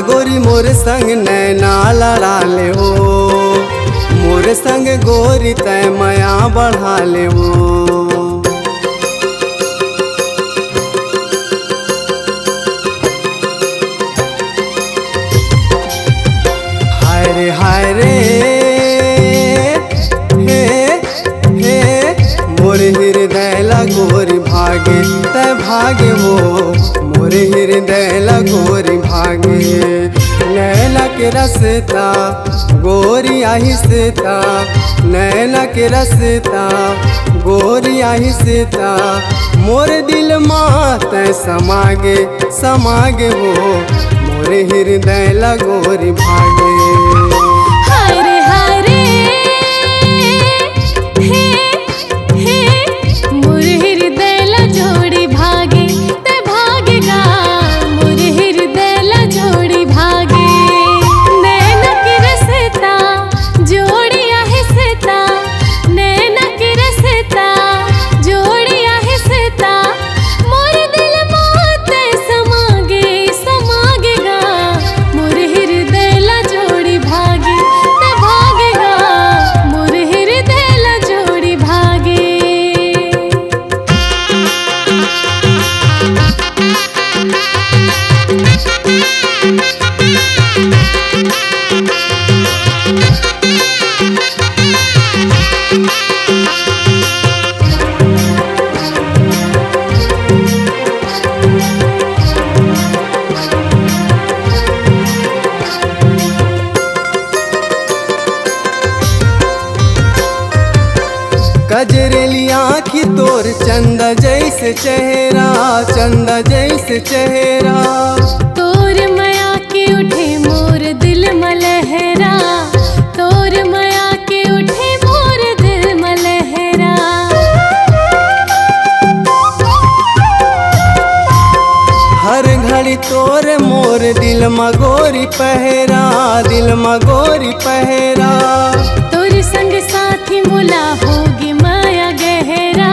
गोरी मोर संग नैना लड़ा ले हो, मोर संग गोरी तय माया बढ़ा ले हो। हाय रे हे हे मोर हृदय लगोरी भागे तय भागे वो, मोर हृदय लगोरी भागे। नैना के रसता गोरी आहिस्ता, नैना के रसता गोरी आहिस्ता, मोर दिल माँ तय समागे समागे वो, मोर हृदय लगोरी भागे। हाय रे हे हे मोर हृदय लजोड़ी भागे ते भागेगा, मोर हृदय लजोड़ी भागे। नैना के रसता जोड़ी आहिस्ता, नैना के रसता जोड़ी आहिस्ता, मोर दिल मात समागे समागेगा, मोर हृदय लजोड़ी भागे ते भागेगा, मोर हृदय लजोड़ी भागे। गजरेली आँखी तोर चंदा जैसे चेहरा, चंदा जैसे चेहरा, तोर माया के उठे मोर दिल मलहरा, तोर माया के उठे मोर दिल मलहरा। हर घड़ी तोर मोर दिल मगोरी पहरा, दिल मगोरी पहरा। तोर संग साथी मुला होगी माया गहरा,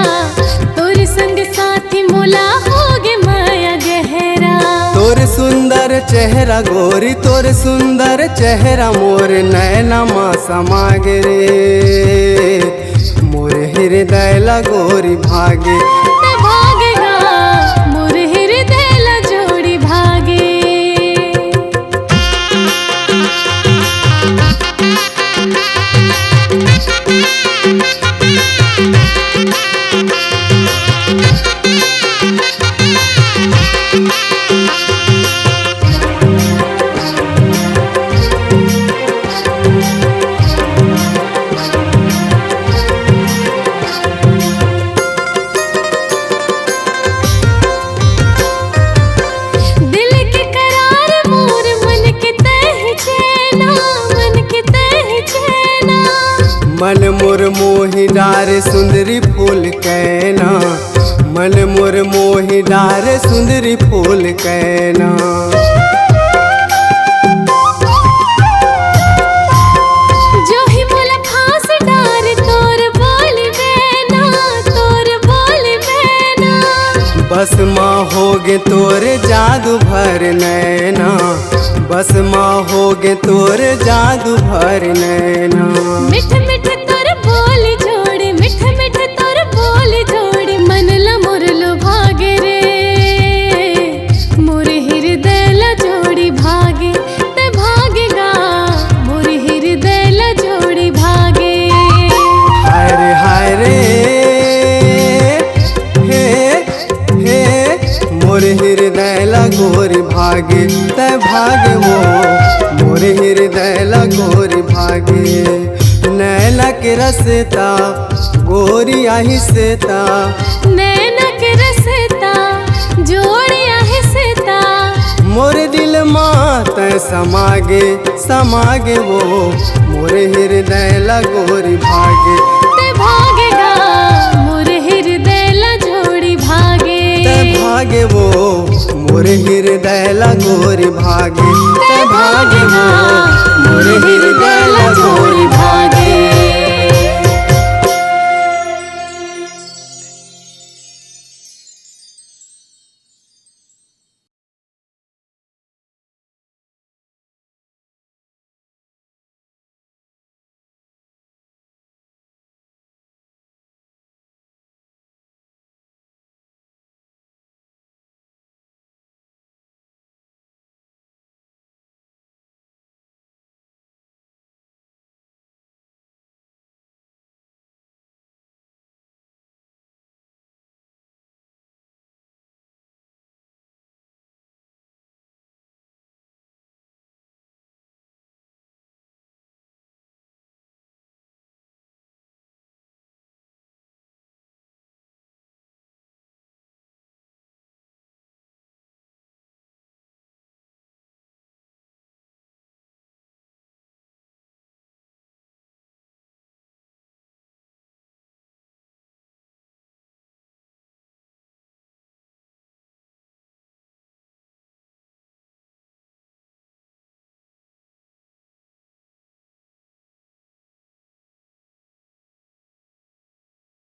तोर संग साथी मुला होगी माया गहरा। तोर सुंदर चेहरा गोरी, तोर सुंदर चेहरा मोर नैना माँ समागे रे, मोर हृदय लगोरी भागे ते भागेगा, मोर हृदय लजोड़ी भागे। दिल के करार मोर मन के तह चैना, मन के तह चैना। मन मोर मोहि डार सुंदरी फूल कैना, मन मोर मोहि डार सुंदरी फूल कैना। जो ही मोला फांस डार तोर बोली बैना, तोर बोली बैना। बस माँ होगे तोरे जादू भर नैना, बस माँ होगे तोरे जादू भर नैना। मिठ मिठ तोर बोली जोड़ी, मिठ मिठ तोर बोली जोड़ी, मन ला मोर लो भागे रे, मोर हृदय लजोड़ी भागे ते भागेगा, मोर हृदय लजोड़ी भागे। हाय रे हे हे मोर हृदय लगोरी भागे तय भागे वो, मोर हृदय लगोरी भागे। नैना के रसता गोरी आहिस्ता, नैना के रसता जोड़ी आहिस्ता, मोर दिल माँ तय समागे समागे वो, मोर हृदय लगोरी भागे ते भागेगा, मोर हृदय लजोड़ी भागे। ते भागे वो, मोर हृदय लगोरी भागे ते भागे वो, मोर हृदय लगोरी